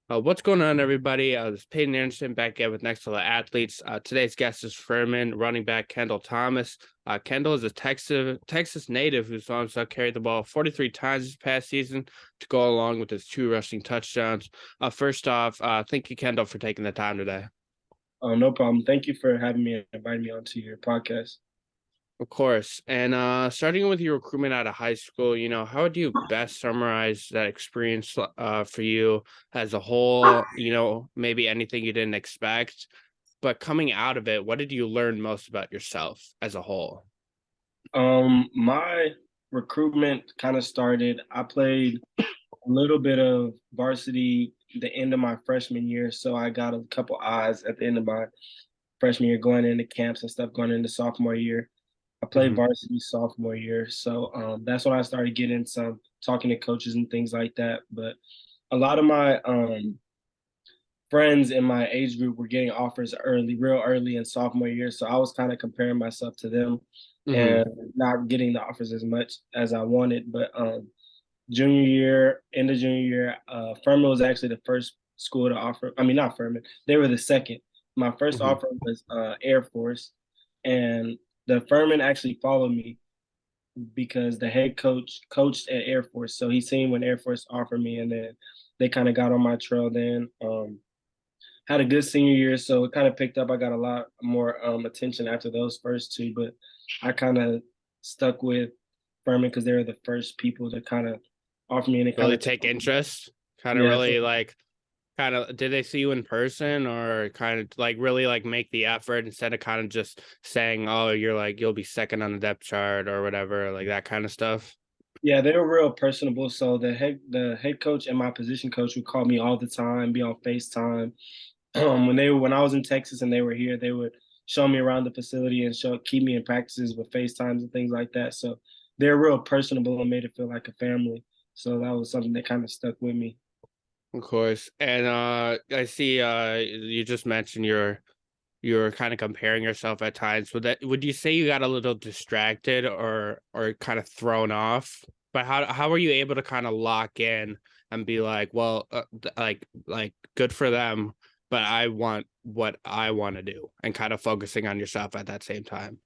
What's going on, everybody? This is Peyton Anderson back again with Next Level Athletes. Today's guest is Furman running back Kendall Thomas. Kendall is a Texas native who saw himself carry the ball 43 times this past season to go along with his 2 rushing touchdowns. First off, thank you, Kendall, for taking the time today. Oh, no problem. Thank you for having me and inviting me onto your podcast. Of course. And starting with your recruitment out of high school, how would you best summarize that experience for you as a whole? Maybe anything you didn't expect, but coming out of it, what did you learn most about yourself as a whole? My recruitment kind of started. I played a little bit of varsity the end of my freshman year, so I got a couple eyes at the end of my freshman year, going into camps and stuff, going into sophomore year. I played Hmm. varsity sophomore year, so that's when I started getting some talking to coaches and things like that. But a lot of my friends in my age group were getting offers early, real early in sophomore year. So I was kind of comparing myself to them Hmm. and not getting the offers as much as I wanted. But junior year, end of junior year, Furman was actually the first school to offer. I mean, not Furman, they were the second. My first Hmm. offer was Air Force, and the Furman actually followed me because the head coach coached at Air Force. So he seen when Air Force offered me, and then they kind of got on my trail then. Had a good senior year, so it kind of picked up. I got a lot more attention after those first two, but I kind of stuck with Furman because they were the first people to kind of offer me, and it kind Really of take interest, kind of yeah. So really like, kind of, did they see you in person or kind of like really like make the effort instead of kind of just saying, oh, you're like, you'll be second on the depth chart or whatever, like that kind of stuff? yeah, they were real personable. So the head coach and my position coach would call me all the time, be on FaceTime. When I was in Texas and they were here, they would show me around the facility and show keep me in practices with FaceTimes and things like that. So they're real personable and made it feel like a family. So that was something that kind of stuck with me. Of course. And I see you just mentioned you're kind of comparing yourself at times. Would you say you got a little distracted or kind of thrown off? But how were you able to kind of lock in and be like, well, like good for them, but I want what I want to do and kind of focusing on yourself at that same time?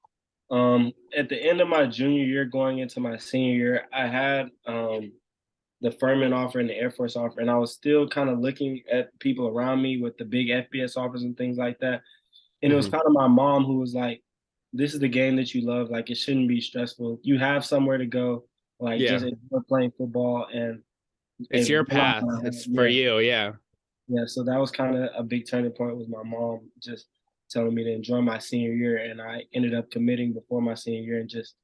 At the end of my junior year, going into my senior year, I had the Furman offer and the Air Force offer, and I was still kind of looking at people around me with the big FBS offers and things like that. And it was Hmm. kind of my mom who was like, "This is the game that you love. Like, it shouldn't be stressful. You have somewhere to go. Like, just Yeah, enjoy playing football." And it's it your blew out path. my head. It's for Yeah, you. Yeah. yeah. So that was kind of a big turning point with my mom just telling me to enjoy my senior year, and I ended up committing before my senior year and just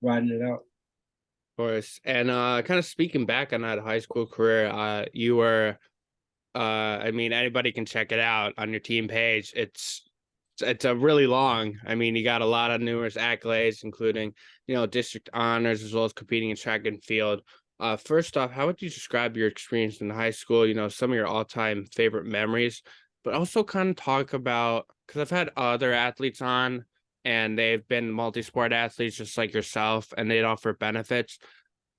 riding it out. Course. And kind of speaking back on that high school career, you were I mean anybody can check it out on your team page. It's a really long. I mean, you got a lot of numerous accolades, including, district honors as well as competing in track and field. First off, how would you describe your experience in high school? Some of your all-time favorite memories, but also kind of talk about because I've had other athletes on and they've been multi-sport athletes just like yourself, and they'd offer benefits.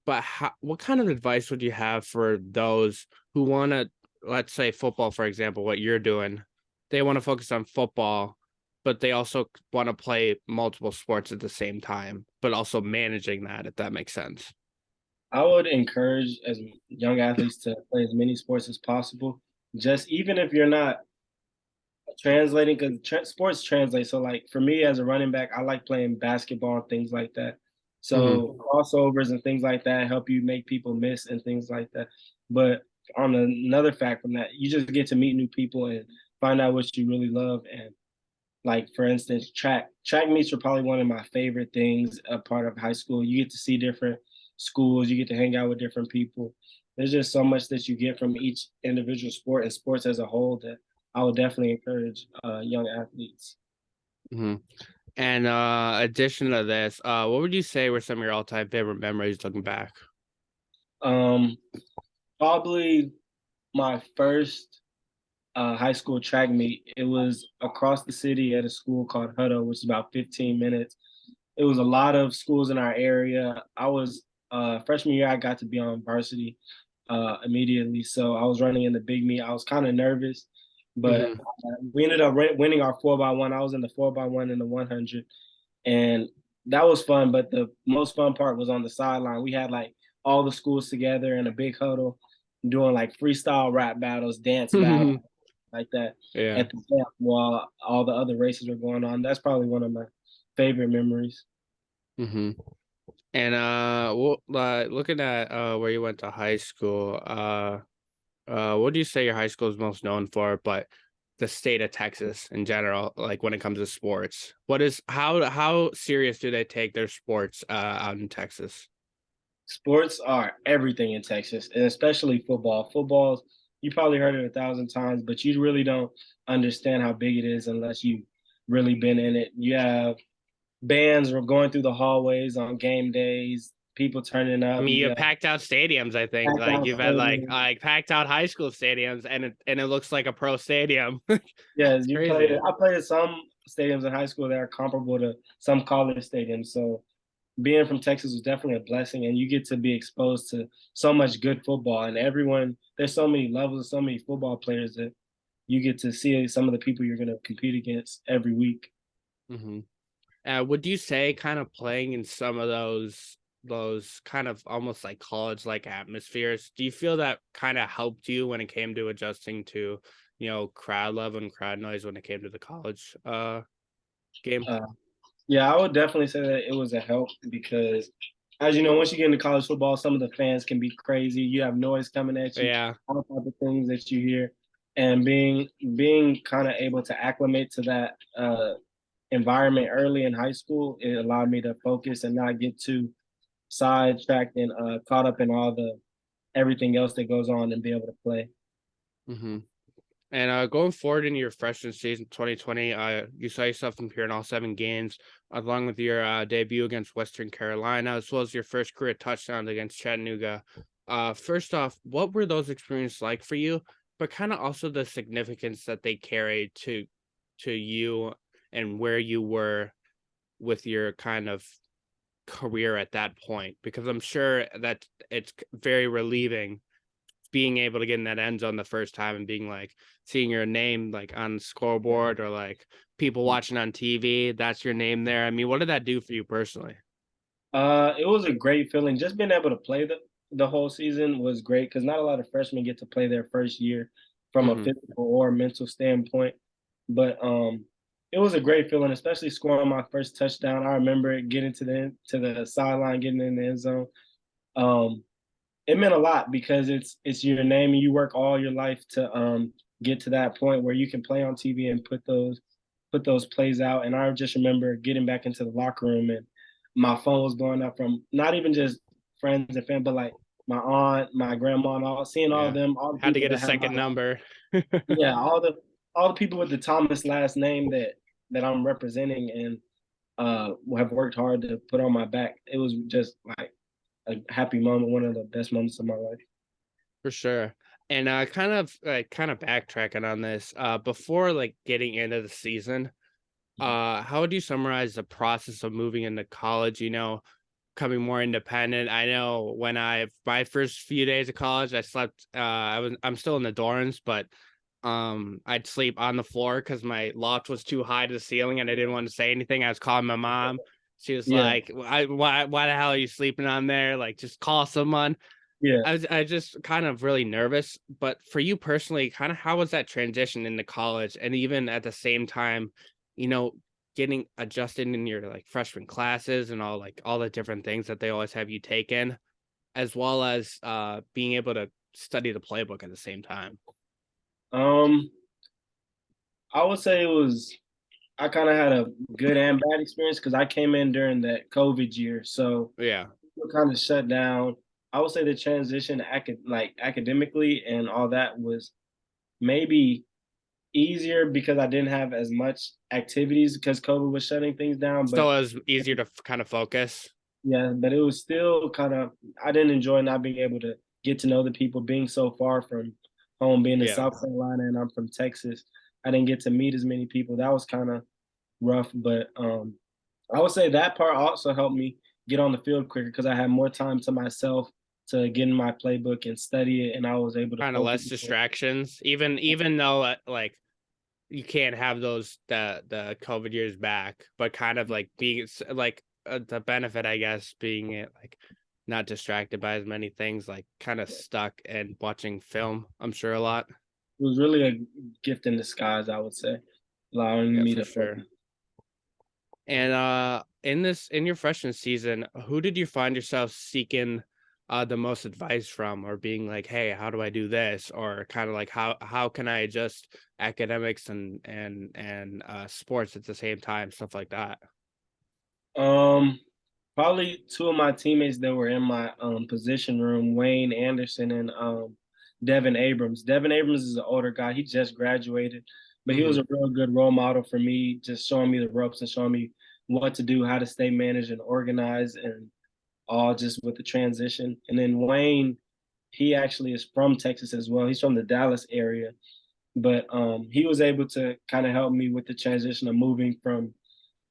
But what kind of advice would you have for those who want to, let's say football, for example, what you're doing? They want to focus on football, but they also want to play multiple sports at the same time, but also managing that, if that makes sense. I would encourage as young athletes to play as many sports as possible. Just even if you're not translating, because sports translate. So, like for me as a running back, I like playing basketball and things like that. Hmm. So crossovers and things like that help you make people miss and things like that. But on another fact from that, you just get to meet new people and find out what you really love. And like for instance, track meets are probably one of my favorite things a part of high school. You get to see different schools, you get to hang out with different people. There's just so much that you get from each individual sport and sports as a whole that I would definitely encourage young athletes. Hmm. And addition to this, what would you say were some of your all-time favorite memories looking back? Um, Probably my first high school track meet. It was across the city at a school called Hutto, which is about 15 minutes. It was a lot of schools in our area. I was freshman year, I got to be on varsity. immediately. So I was running in the big meet. I was kind of nervous, but Hmm. we ended up winning our 4x1. I was in the 4x1 and the 100, and that was fun. But the most fun part was on the sideline. We had like all the schools together in a big huddle, doing like freestyle rap battles, dance battles like that Yeah. at the camp while all the other races were going on. That's probably one of my favorite memories. Hmm. And looking at where you went to high school, what do you say your high school is most known for? But the state of Texas in general, like when it comes to sports, how serious do they take their sports out in Texas? Sports are everything in Texas, and especially football. Football, you probably heard it 1,000 times, but you really don't understand how big it is unless you've really been in it. You have bands were going through the hallways on game days, people turning I up. mean, you You have got packed out stadiums. I think packed like out you've had stadiums. like packed out high school stadiums, and it looks like a pro stadium. Yeah, It's you played. crazy. I played at some stadiums in high school that are comparable to some college stadiums. So being from Texas was definitely a blessing, and you get to be exposed to so much good football. And everyone, there's so many levels, so many football players that you get to see some of the people you're going to compete against every week. Hmm. Would you say kind of playing in some of those kind of almost like college like atmospheres? Do you feel that kind of helped you when it came to adjusting to, crowd level and crowd noise when it came to the college game? Uh, yeah, I would definitely say that it was a help because, as you know, once you get into college football, some of the fans can be crazy. You have noise coming at you, Yeah. all type of things that you hear, and being kind of able to acclimate to that environment early in high school, it allowed me to focus and not get too sidetracked and caught up in all the everything else that goes on and be able to play. Hmm. And going forward in your freshman season 2020, you saw yourself appear in all 7 games, along with your debut against Western Carolina, as well as your first career touchdowns against Chattanooga. First off, what were those experiences like for you? But kind of also the significance that they carry to you and where you were with your kind of career at that point, because I'm sure that it's very relieving being able to get in that end zone the first time and being like seeing your name like on the scoreboard or like people watching on TV, that's your name there. I mean, what did that do for you personally? It was a great feeling. Just being able to play the whole season was great because not a lot of freshmen get to play their first year from a Hmm. physical or mental standpoint. But it was a great feeling, especially scoring my first touchdown. I remember getting to the sideline, getting in the end zone. Um, it meant a lot because it's your name and you work all your life to get to that point where you can play on TV and put those plays out. And I just remember getting back into the locker room and my phone was blowing up from not even just friends and family, but like my aunt, my grandma, and all seeing all of Yeah. them, all the Had to people get a that have my second number. yeah, all the people with the Thomas last name that I'm representing and have worked hard to put on my back. It was just like a happy moment, one of the best moments of my life. For sure. And kind of backtracking on this, before like getting into the season, how would you summarize the process of moving into college, becoming more independent? I know when my first few days of college, I slept I'm still in the dorms, but I'd sleep on the floor because my loft was too high to the ceiling and I didn't want to say anything. I was calling my mom. She was Yeah, like, why the hell are you sleeping on there? Like, just call someone. yeah. I just kind of really nervous. But for you personally, kind of how was that transition into college? And even at the same time, you know, getting adjusted in your like freshman classes and all the different things that they always have you take in, as well as being able to study the playbook at the same time. Um, I would say it was. I kind of had a good and bad experience because I came in during that COVID year, so Yeah. kind of shut down. I would say the transition, like academically and all that, was maybe easier because I didn't have as much activities because COVID was shutting things down. So But it was easier to kind of focus. yeah, but it was still kind of I didn't enjoy not being able to get to know the people, being so far from home, being in Yeah. South Carolina and I'm from Texas. I didn't get to meet as many people. That was kind of rough, but I would say that part also helped me get on the field quicker because I had more time to myself to get in my playbook and study it, and I was able to Kind of focus less more. distractions, even though like you can't have those the COVID years back, but kind of like being like the benefit, I guess, being like not distracted by as many things, like kind of stuck and watching film. I'm sure a lot. It was really a gift in disguise, I would say, allowing Yeah, me for to sure. focus. And in your freshman season, who did you find yourself seeking the most advice from, or being like, hey, how do I do this? Or kind of like how can I adjust academics and sports at the same time, stuff like that. Um, Probably two of my teammates that were in my position room, Wayne Anderson and Devin Abrams. Devin Abrams is an older guy. He just graduated, but he was Hmm. a real good role model for me, just showing me the ropes and showing me what to do, how to stay managed and organized, and all just with the transition. And then Wayne, he actually is from Texas as well. He's from the Dallas area, but he was able to kind of help me with the transition of moving from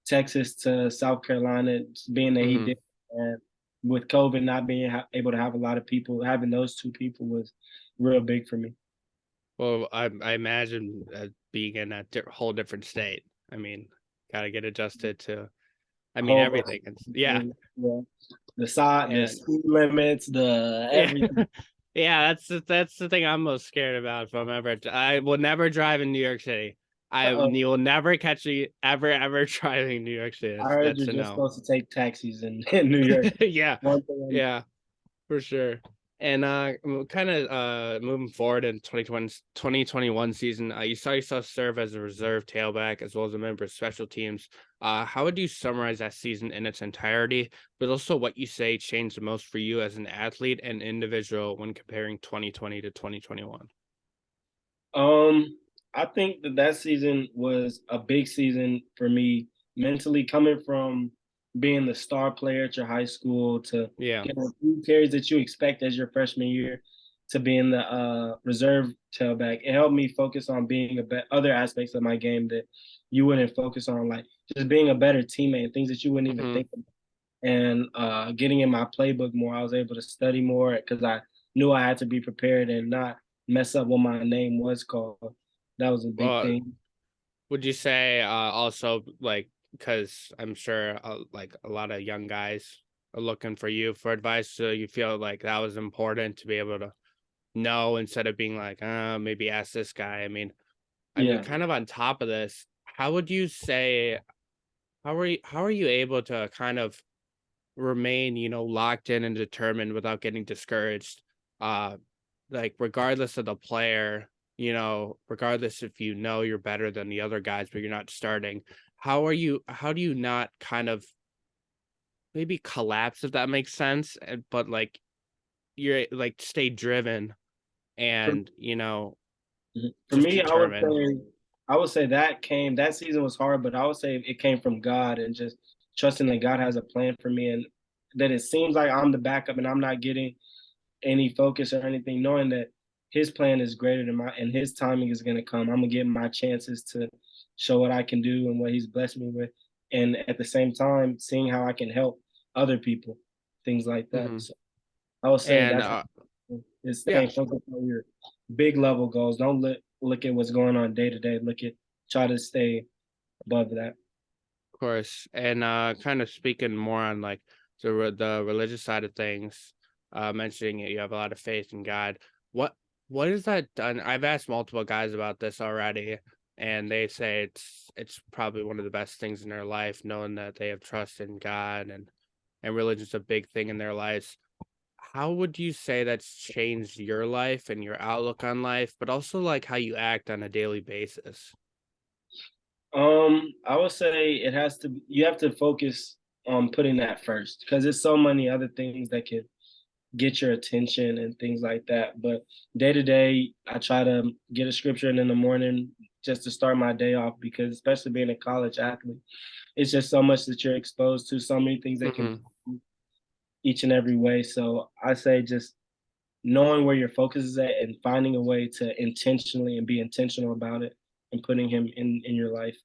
Texas to South Carolina, being that he Hmm. did, and with COVID not being able to have a lot of people, having those two people was real big for me. Well, I imagine being in a whole different state. I mean, gotta get adjusted to. I A mean, whole bunch everything. It's of yeah, people, yeah. The and speed limits, the yeah, everything. yeah. That's the thing I'm most scared about. If I'm ever, I will never drive in New York City. You will never catch me ever driving in New York City. I heard That's you're a just no. supposed to take taxis in New York. Yeah, One thing. yeah. For sure. And kind of moving forward in 2021 season, you saw yourself serve as a reserve tailback as well as a member of special teams. How would you summarize that season in its entirety, but also what you say changed the most for you as an athlete and individual when comparing 2020 to 2021? Um, I think that season was a big season for me mentally, coming from being the star player at your high school to Yeah. getting a few carries that you expect as your freshman year to being the reserve tailback. It helped me focus on being other aspects of my game that you wouldn't focus on, like just being a better teammate, things that you wouldn't even Hmm. think of. And getting in my playbook more, I was able to study more because I knew I had to be prepared and not mess up what my name was called. That was a big Well, thing. would you say also like because I'm sure like a lot of young guys are looking for you for advice, so you feel like that was important to be able to no, instead of being like, maybe ask this guy. I mean, Yeah. kind of on top of this, how would you say how are you able to kind of remain, locked in and determined without getting discouraged? Uh like regardless of the player, regardless if you're better than the other guys, but you're not starting. How do you not kind of maybe collapse if that makes sense? But like you're like stay driven For, and for just me, determined. I would say that season was hard, but I would say it came from God and just trusting that God has a plan for me and that it seems like I'm the backup and I'm not getting any focus or anything, knowing that his plan is greater than my and his timing is gonna come. I'm gonna get my chances to show what I can do and what he's blessed me with. And at the same time, seeing how I can help other people, things like that. Mhm. So I would say And, that's is yeah, staying focused on your big level goals. Don't look at what's going on day to day. Try to stay above that. of course. And, kind of speaking more on, like, the religious side of things, mentioning you have a lot of faith in God. What what is that done? I've asked multiple guys about this already, and they say it's probably one of the best things in their life, knowing that they have trust in God and religion's a big thing in their lives. How would you say that's changed your life and your outlook on life, but also, like, how you act on a daily basis? I would say you have to focus on putting that first because there's so many other things that could get your attention and things like that. But day to day, I try to get a scripture in the morning just to start my day off because especially being a college athlete, it's just so much that you're exposed to, so many things that can Mhm. each and every way. So I say just knowing where your focus is at and finding a way to intentionally and be intentional about it and putting him in your life.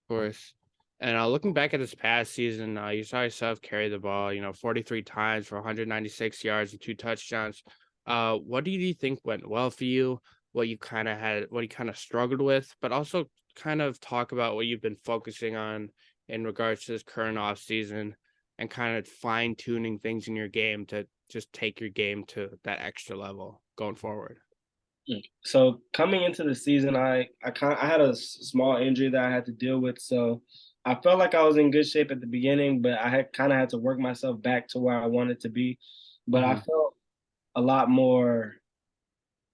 Course. And looking back at this past season, you saw yourself carry the ball, 43 times for 196 yards and 2 touchdowns. What do you think went well for you? What you kind of struggled with, but also kind of talk about what you've been focusing on in regards to this current off season and kind of fine tuning things in your game to just take your game to that extra level going forward. So coming into the season, I had a small injury that I had to deal with. So I felt like I was in good shape at the beginning, but I had kind of had to work myself back to where I wanted to be. But I Hmm. felt a lot more.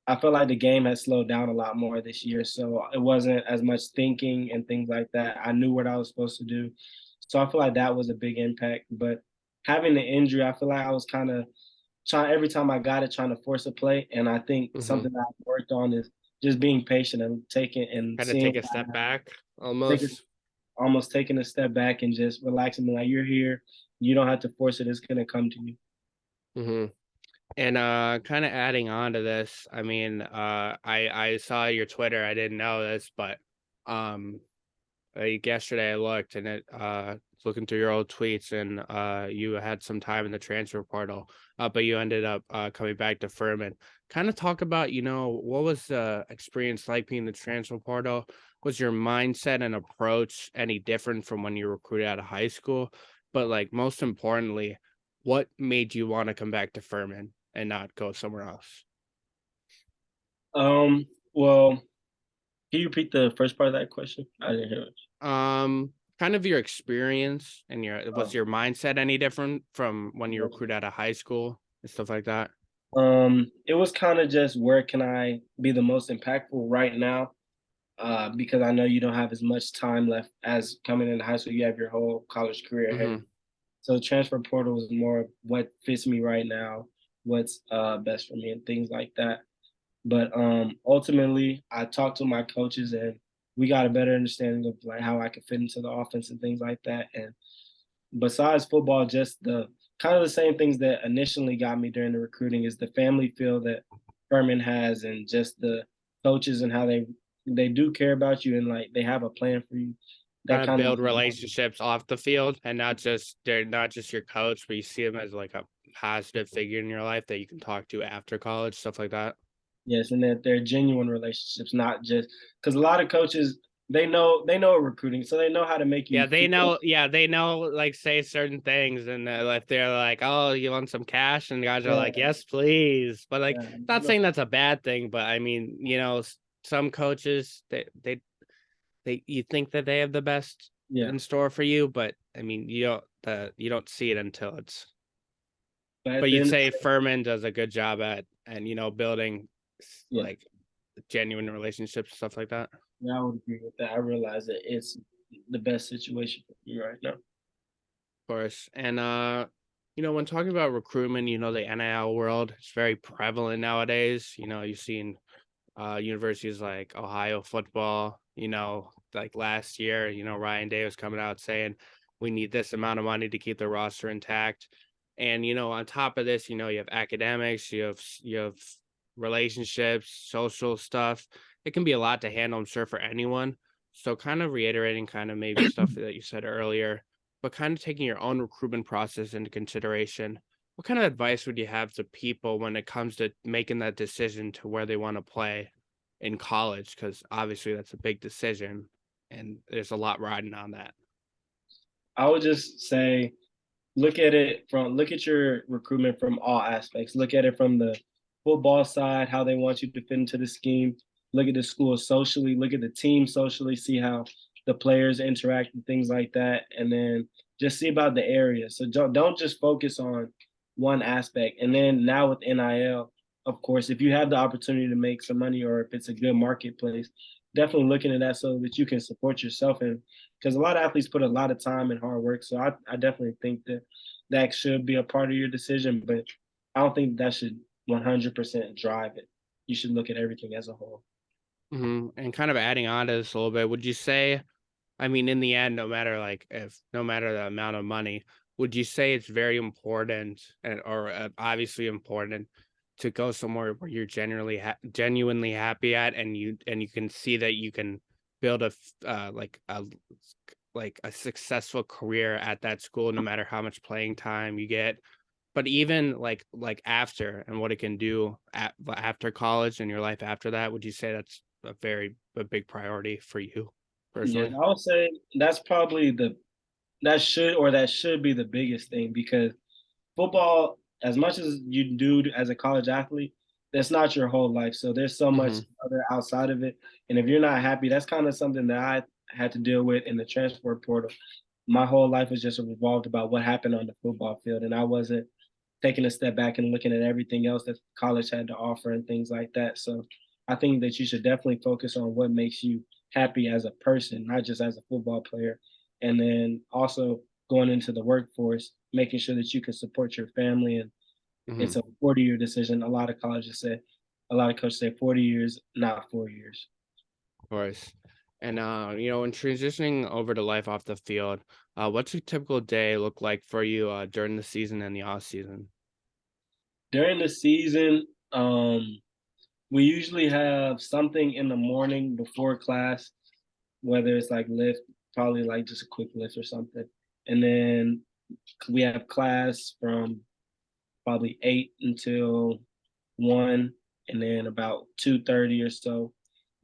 I felt like the game had slowed down a lot more this year, so it wasn't as much thinking and things like that. I knew what I was supposed to do, so I feel like that was a big impact. But having the injury, I feel like I was kind of trying every time I got it, trying to force a play. And I think Hmm. something that I've worked on is just being patient and taking and Kind of seeing take a step back taking almost. almost taking a step back and just relaxing. Like you're here, you don't have to force it. It's gonna come to you. Hmm. And kind of adding on to this, I mean, I saw your Twitter. I didn't know this, but um like yesterday I looked and it looking through your old tweets and you had some time in the transfer portal, but you ended up coming back to Furman. Kind of talk about, what was the experience like being in the transfer portal? Was your mindset and approach any different from when you were recruited out of high school? But like most importantly, what made you want to come back to Furman and not go somewhere else? Well, can you repeat the first part of that question? I didn't hear it. Kind of your experience and was Oh. your mindset any different from when you recruit out of high school and stuff like that? It was kind of just where can I be the most impactful right now? Because I know you don't have as much time left as coming into high school. You have your whole college career ahead. Hmm. So the transfer portal was more of what fits me right now, what's best for me, and things like that. But ultimately, I talked to my coaches, and we got a better understanding of like how I could fit into the offense and things like that. And besides football, just the kind of the same things that initially got me during the recruiting is the family feel that Furman has, and just the coaches and how they do care about you and like they have a plan for you. Kind That of kind of build relationships off the field and they're not just your coach, but you see them as like a positive figure in your life that you can talk to after college, stuff like that. yes, and that they're genuine relationships, not just because a lot of coaches they know recruiting, so they know how to make you feel. Yeah, they know, like, say certain things, and if they're like, "Oh, you want some cash?" and guys are like, Yeah, "Yes, please." But like, yeah, not saying that's a bad thing, but I mean, some coaches they you think that they have the best yeah. in store for you, but I mean, you don't see it until it's. But at But the you'd end, say Furman does a good job at and building yeah, like genuine relationships, stuff like that. yeah, I would agree with that. I realize that it's the best situation for me right now. Course. And when talking about recruitment, the NIL world is very prevalent nowadays. You've seen universities like Ohio football, like last year, Ryan Day was coming out saying we need this amount of money to keep the roster intact. And on top of this, you have academics, you have relationships, social stuff. It can be a lot to handle, I'm sure, for anyone. So kind of reiterating kind of maybe stuff that you said earlier, but kind of taking your own recruitment process into consideration. What kind of advice would you have to people when it comes to making that decision to where they want to play in college? Because obviously that's a big decision and there's a lot riding on that. I would just say look at your recruitment from all aspects. Look at it from the football side, how they want you to fit into the scheme. Look at the school socially. Look at the team socially. See how the players interact and things like that, and then just see about the area. So don't just focus on one aspect. And then now with NIL, of course, if you have the opportunity to make some money or if it's a good marketplace, definitely looking at that so that you can support yourself. And because a lot of athletes put a lot of time and hard work. So I definitely think that that should be a part of your decision, but I don't think that should 100% drive it. You should look at everything as a whole. And kind of adding on to this a little bit, would you say, I mean, in the end, no matter the amount of money, would you say it's very important or obviously important to go somewhere where you're genuinely happy at, and you can see that you can build like a like a successful career at that school, no matter how much playing time you get. But even like after and what it can do after college and your life after that, would you say that's a big priority for you Yeah, personally? I would say that's probably that should be the biggest thing because football, as much as you do as a college athlete, that's not your whole life. So there's so much Hmm. other outside of it. And if you're not happy, that's kind of something that I had to deal with in the transfer portal. My whole life was just revolved about what happened on the football field, and I wasn't taking a step back and looking at everything else that college had to offer and things like that. So I think that you should definitely focus on what makes you happy as a person, not just as a football player. And then also going into the workforce, making sure that you can support your family. And Hmm. it's a 40-year decision. A lot of coaches say 40 years, not 4 years. Of course. And in transitioning over to life off the field, what's a typical day look like for you during the season and the off season? During the season, we usually have something in the morning before class, whether it's like lift, probably like just a quick lift or something. And then we have class from probably 8 until 1, and then about 2:30 or so,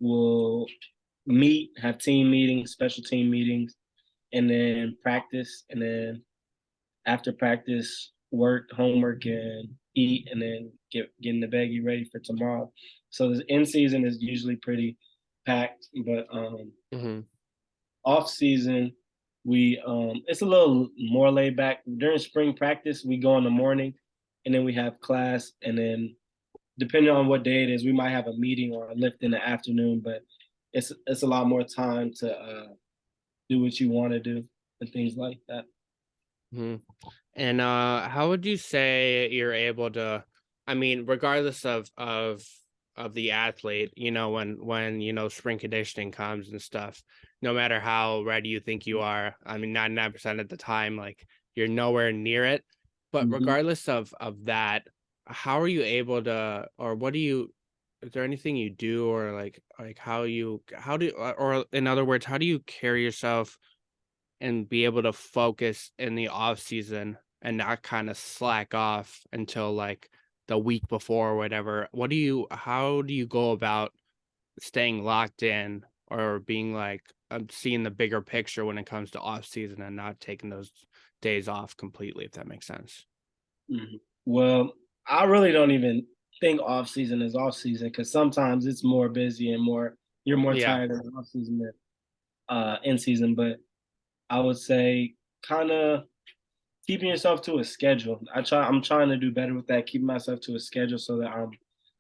we'll meet, have team meetings, special team meetings, and then practice. And then after practice, work, homework, and eat, and then get in the bag, get ready for tomorrow. So the in season is usually pretty packed, but Hmm. off season we it's a little more laid back. During spring practice, we go in the morning, and then we have class, and then depending on what day it is, we might have a meeting or a lift in the afternoon. But it's a lot more time to do what you want to do and things like that. Hmm. And how would you say you're able to, I mean, regardless of the athlete, when spring conditioning comes and stuff, no matter how ready you think you are, I mean 99% of the time, like you're nowhere near it. But Mhm. regardless of that, how are you able to, or what do you, is there anything you do, or like how do, or in other words, how do you carry yourself and be able to focus in the off season and not kind of slack off until like the week before or whatever? How do you go about staying locked in or being like seeing the bigger picture when it comes to off season and not taking those days off completely, if that makes sense? Mhm. Well, I really don't even think off season is off season because sometimes it's more busy and more you're more Yeah. tired in off season than in season. But I would say kind of keeping yourself to a schedule. I'm trying to do better with that, keeping myself to a schedule so that I'm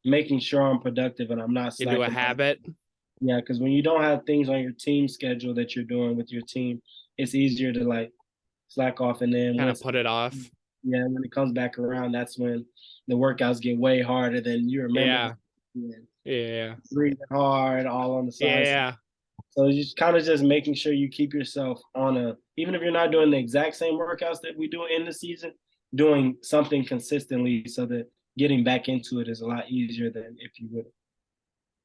making sure I'm productive and I'm not Into a slacking off. habit, Yeah, because when you don't have things on your team schedule that you're doing with your team, it's easier to like slack off. And then kind of once put it off. yeah, when it comes back around, that's when the workouts get way harder than you remember them. Yeah. Yeah, Yeah. breathing hard, all on the sides. Yeah. So you just kind of just making sure you keep yourself on a, even if you're not doing the exact same workouts that we do in the season, doing something consistently so that getting back into it is a lot easier than if you would.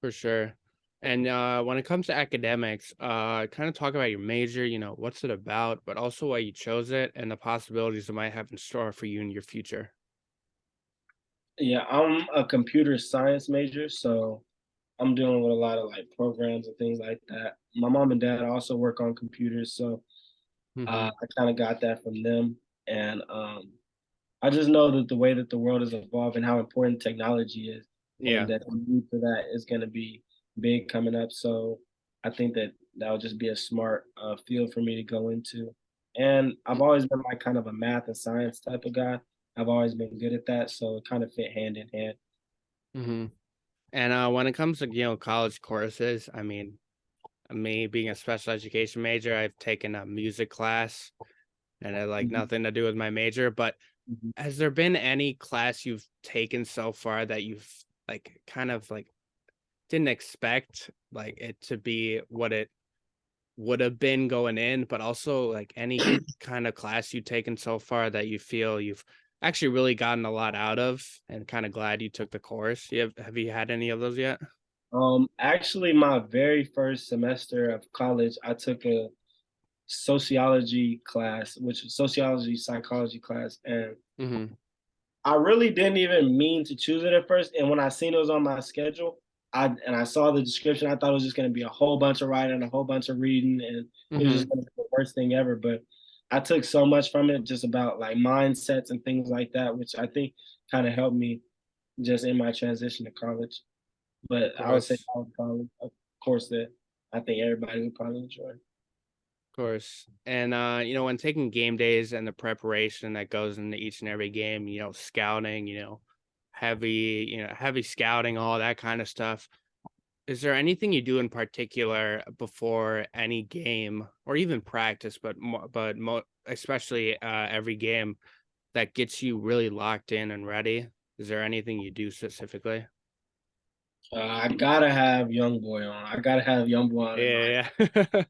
For sure. And when it comes to academics, kind of talk about your major, what's it about, but also why you chose it and the possibilities it might have in store for you in your future. Yeah, I'm a computer science major, so I'm dealing with a lot of like programs and things like that. My mom and dad also work on computers, so Hmm. I kind of got that from them. And I just know that the way that the world is evolving, how important technology is, and Yeah. that the need for that is going to be big coming up. So I think that that would just be a smart field for me to go into. And I've always been like kind of a math and science type of guy. I've always been good at that, so it kind of fit hand in hand. Hmm. And when it comes to college courses, I mean, me being a special education major, I've taken a music class, and it had like Mhm, nothing to do with my major. But mhm. has there been any class you've taken so far that you've like kind of like didn't expect like it to be what it would have been going in, but also like any kind of class you've taken so far that you feel you've actually really gotten a lot out of and kind of glad you took the course? Have you had any of those yet? Actually, my very first semester of college, I took a sociology class, which is sociology psychology class, and Hmm. I really didn't even mean to choose it at first. And when I seen it was on my schedule, I saw the description, I thought it was just going to be a whole bunch of writing, a whole bunch of reading, and it was just Hmm. going to be the worst thing ever. But I took so much from it, just about like mindsets and things like that, which I think kind of helped me just in my transition to college. Of But I would say course. college, of course, that I think everybody would probably enjoy. Of course. And when taking game days and the preparation that goes into each and every game, scouting, heavy scouting, all that kind of stuff. Is there anything you do in particular before any game or even practice, especially every game that gets you really locked in and ready? Is there anything you do specifically? I gotta have Young Boy on. I gotta have Young Boy on in my. Yeah, yeah.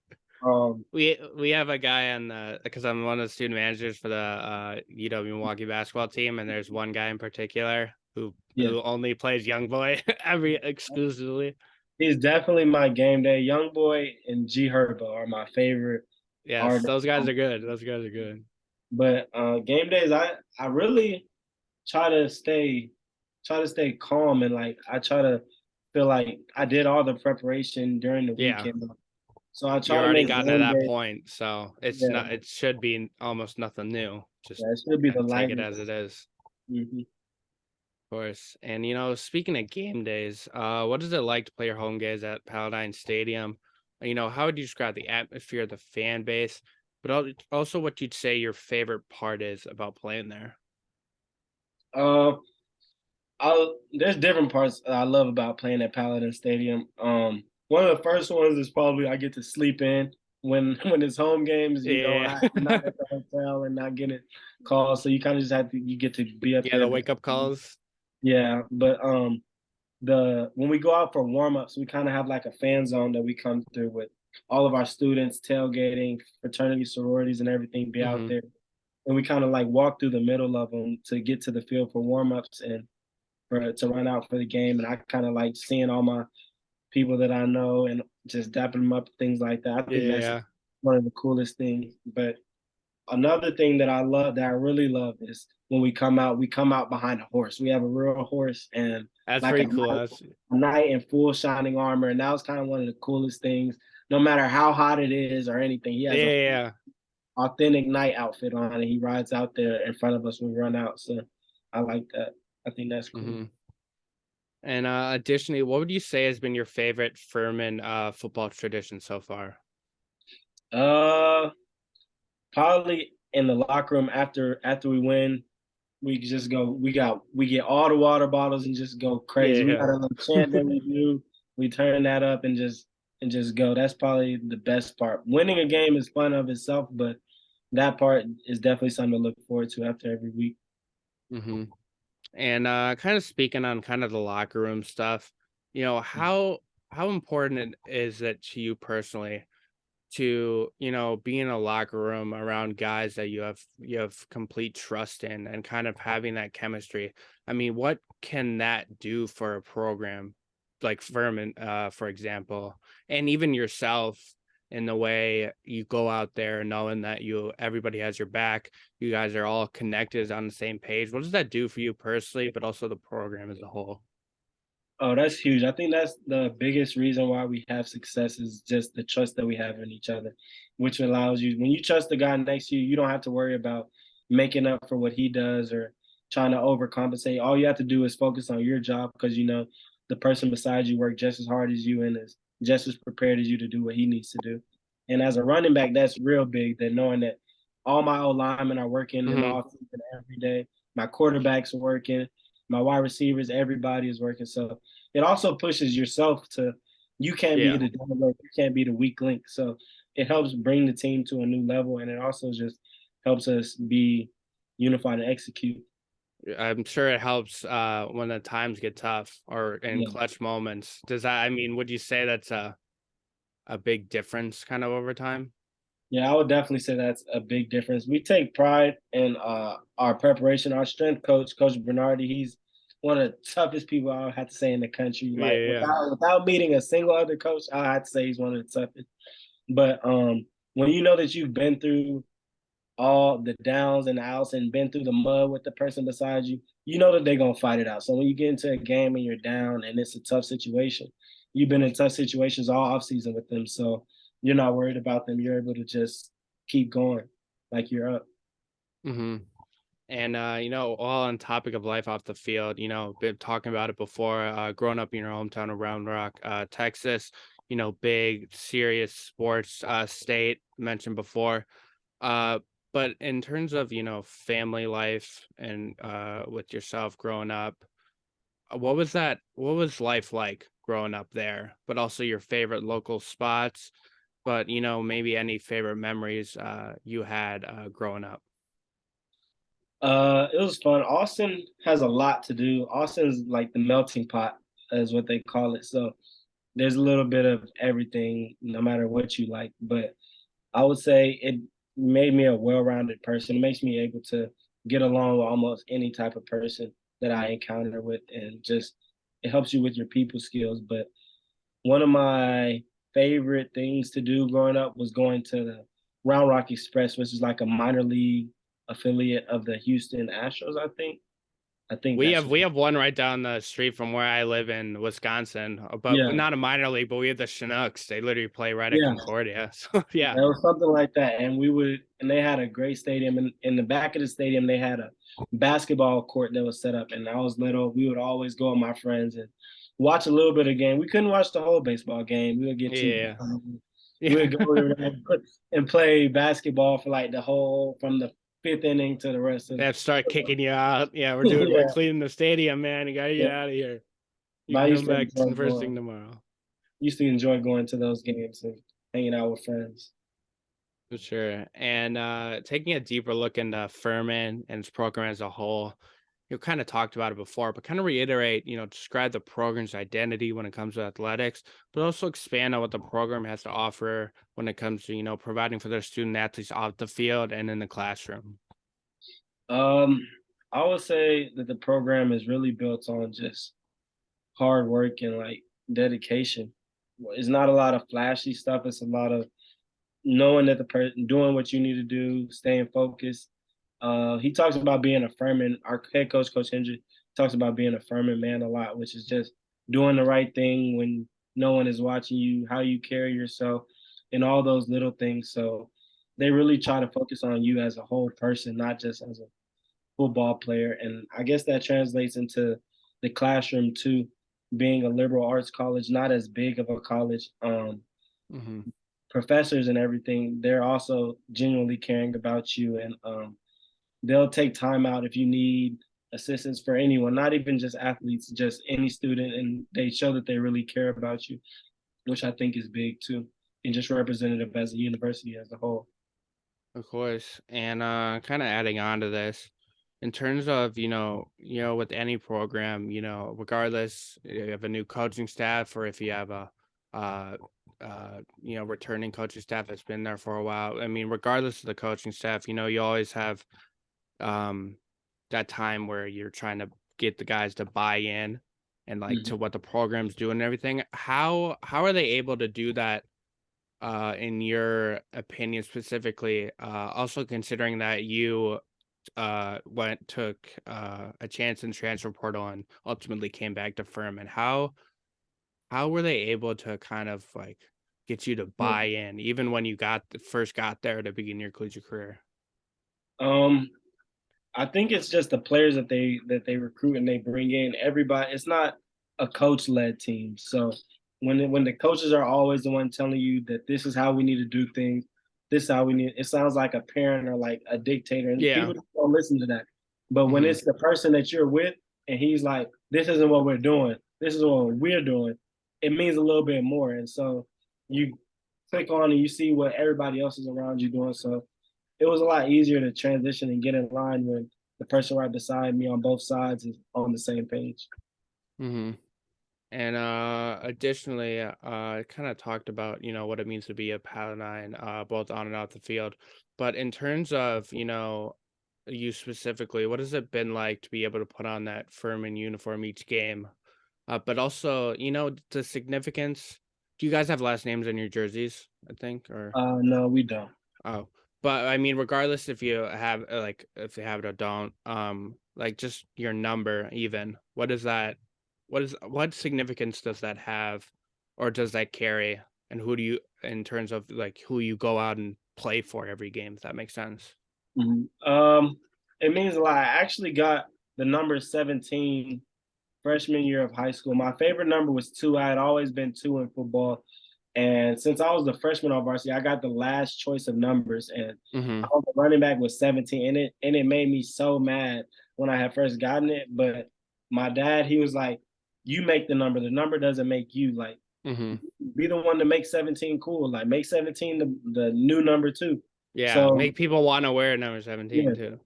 Um, We have a guy on the because I'm one of the student managers for the UW Milwaukee basketball team, and there's one guy in particular who yeah, only plays young boy every exclusively. he's definitely my game day. Young Boy and G Herbo are my favorite Yes, artists. those guys are good. Those guys are good. But game days, I really try to stay calm, and like I try to feel like I did all the preparation during the Yeah, weekend. So I try you're to already make gotten to game that day. point, so it's Yeah, not. It should be almost nothing new. Just yeah, it should be kind the of take it as lightest. it is. Mhm. Of course. And speaking of game days, what is it like to play your home games at Paladine Stadium? How would you describe the atmosphere, the fan base, but also what you'd say your favorite part is about playing there? Uh, there's different parts I love about playing at Paladin Stadium. One of the first ones is probably I get to sleep in when when it's home games. Yeah. I'm not at the hotel and not getting calls, so you kind of just have to you get to be up Yeah, there the at the wake up calls. yeah. But the when we go out for warm-ups, we kind of have like a fan zone that we come through with all of our students tailgating, fraternity sororities and everything be out Hmm. there, and we kind of like walk through the middle of them to get to the field for warm-ups and for to run out for the game. And I kind of like seeing all my people that I know and just dapping them up, things like that. I think that's Yeah. one of the coolest things. But another thing that I love, that I really love, is when we come out behind a horse. We have a real horse and That's like pretty cool. That's a knight in full shining armor, and that was kind of one of the coolest things. No matter how hot it is or anything, he has a yeah. authentic knight outfit on, and he rides out there in front of us when we run out. So I like that. I think that's cool. Hmm. And additionally, what would you say has been your favorite Furman football tradition so far? Uh, Probably in the locker room after we win, we just go. We get all the water bottles and just go crazy. We got Yeah. a little chant that we do. We turn that up and just go. That's probably the best part. Winning a game is fun of itself, but that part is definitely something to look forward to after every week. Hmm. And kind of speaking on kind of the locker room stuff, how important is it to you personally to be in a locker room around guys that you have complete trust in and kind of having that chemistry? I mean, what can that do for a program like Furman, for example, and even yourself in the way you go out there knowing that everybody has your back, you guys are all connected on the same page. What does that do for you personally, but also the program as a whole? Oh, that's huge. I think that's the biggest reason why we have success is just the trust that we have in each other, which allows you, when you trust the guy next to you, you don't have to worry about making up for what he does or trying to overcompensate. All you have to do is focus on your job because you know the person beside you worked just as hard as you and is just as prepared as you to do what he needs to do. And as a running back, that's real big, that knowing that all my old linemen are working in the Hmm. offseason every day, my quarterbacks are working, my wide receivers, everybody is working. So it also pushes yourself to you can't be Yeah. the dominant, you can't be the weak link. So it helps bring the team to a new level, and it also just helps us be unified and execute. I'm sure it helps when the times get tough or in Yeah, clutch moments. Does that, I mean, would you say that's a big difference kind of over time? yeah, I would definitely say that's a big difference. We take pride in our preparation. Our strength coach, Coach Bernardi, he's one of the toughest people I would have to say in the country. Yeah, Like yeah. without meeting a single other coach, I have to say he's one of the toughest. But when you know that you've been through all the downs and the outs and been through the mud with the person beside you, you know that they're gonna fight it out. So when you get into a game and you're down and it's a tough situation, you've been in tough situations all off season with them. So you're not worried about them. You're able to just keep going like you're up. Hmm. And all on topic of life off the field, been talking about it before. Growing up in your hometown of Round Rock, Texas, big serious sports state mentioned before. Uh, but in terms of family life and with yourself growing up, what was that? What was life like growing up there? But also your favorite local spots. But maybe any favorite memories you had growing up. It was fun. Austin has a lot to do. Austin's like the melting pot, is what they call it. So there's a little bit of everything, no matter what you like. But I would say it made me a well-rounded person. It makes me able to get along with almost any type of person that I encounter with, and just it helps you with your people skills. But one of my favorite things to do growing up was going to the Round Rock Express, which is like a minor league affiliate of the Houston Astros, I think. I think We that's have we have one right down the street from where I live in Wisconsin, but yeah, not a minor league, but we have the Chinooks. They literally play right at yeah. Concordia. So yeah. It was something like that. And they had a great stadium. And in the back of the stadium, they had a basketball court that was set up. And I was little. We would always go with my friends and watch a little bit of game. We couldn't watch the whole baseball game. We would get too, Yeah. we would Yeah. go over there and play basketball for like from the fifth inning to the rest They of have to start kicking you out. Yeah, we're yeah, cleaning the stadium, man. You gotta yeah. get out of here. You But I can used come to back enjoy first going thing tomorrow. used to enjoy going to those games and hanging out with friends. For sure. And taking a deeper look into Furman and its program as a whole, you kind of talked about it before, but kind of reiterate, describe the program's identity when it comes to athletics, but also expand on what the program has to offer when it comes to, providing for their student athletes off the field and in the classroom. Um, I would say that the program is really built on just hard work and like dedication. It's not a lot of flashy stuff. It's a lot of knowing that the person doing what you need to do, staying focused. He talks about being a Furman. Our head coach, Coach Hendry, talks about being a Furman man a lot, which is just doing the right thing when no one is watching you, how you carry yourself, and all those little things. So they really try to focus on you as a whole person, not just as a football player. And I guess that translates into the classroom too, being a liberal arts college, not as big of a college. Hmm. Professors and everything, they're also genuinely caring about you, and they'll take time out if you need assistance for anyone, not even just athletes, just any student, and they show that they really care about you, which I think is big too, and just representative as a university as a whole. Of course. And kind of adding on to this, in terms of, with any program, regardless if you have a new coaching staff or if you have a returning coaching staff that's been there for a while. I mean, regardless of the coaching staff, you always have um that time where you're trying to get the guys to buy in and like Mhm. to what the program's doing and everything. How are they able to do that in your opinion specifically, also considering that you took a chance in transfer portal and ultimately came back to Furman. How were they able to kind of like get you to Yeah. buy in even when you first got there to begin your collegiate career? Um, I think it's just the players that they recruit and they bring in. Everybody, it's not a coach led team. So when the coaches are always the one telling you that this is how we need to do things, this is how we need. It sounds like a parent or like a dictator, and Yeah. people don't listen to that. But when Hmm. it's the person that you're with, and he's like, "This isn't what we're doing. This is what we're doing," it means a little bit more. And so you click on and you see what everybody else is around you doing. So it was a lot easier to transition and get in line when the person right beside me on both sides is on the same page. Hmm. And additionally, kind of talked about, what it means to be a Paladin, both on and off the field. But in terms of, you specifically, what has it been like to be able to put on that Furman uniform each game? But also, the significance Do you guys have last names on your jerseys, I think, or No, we don't. oh, but I mean, regardless if you have like if you have it or don't, like just your number even, what is that? What significance does that have, or does that carry? And who do you, in terms of like who you go out and play for every game, if that makes sense? Mhm. It means a lot. I actually got the number 17 freshman year of high school. My favorite number was 2. I had always been 2 in football. And since I was the freshman on varsity, I got the last choice of numbers. And I Mm-hmm. was the running back with 17. And it made me so mad when I had first gotten it. But my dad, he was like, you make the number. The number doesn't make you. Like, Mm-hmm. be the one to make 17 cool. Like, make 17 the new number two. Yeah, So make people want to wear number 17 yeah. too.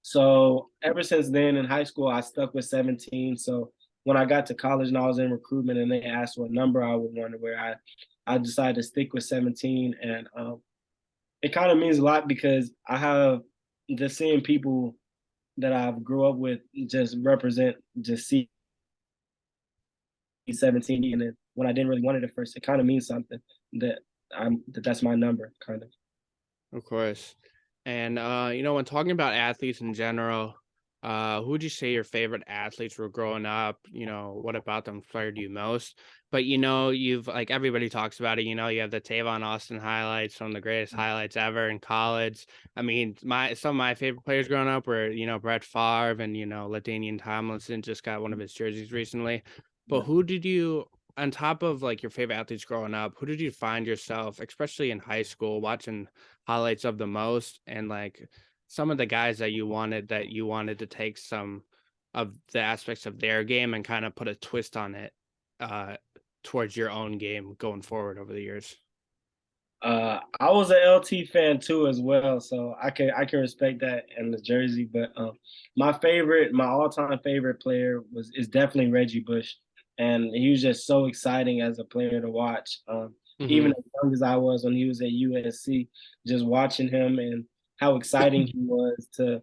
So ever since then in high school, I stuck with 17. So when I got to college and I was in recruitment and they asked what number I would want to wear, I decided to stick with 17. And it kind of means a lot because I have just seeing people that I've grew up with just represent, just see 17. And then when I didn't really want it at first, it kind of means something that that's my number, kind of. Of course. And when talking about athletes in general, who would you say your favorite athletes were growing up? What about them inspired you most? But you've like everybody talks about it, you have the Tavon Austin highlights, some of the greatest highlights ever in college. I mean, my some of my favorite players growing up were, Brett Favre and, LaDainian Tomlinson just got one of his jerseys recently. But Yeah. who did you, on top of like your favorite athletes growing up, who did you find yourself, especially in high school, watching highlights of the most, and like some of the guys that you wanted to take some of the aspects of their game and kind of put a twist on it uh towards your own game going forward over the years? I was an LT fan too as well, so I can respect that in the jersey. But my all-time favorite player is definitely Reggie Bush, and he was just so exciting as a player to watch. Even Hmm. as young as I was when he was at USC, just watching him and how exciting he was to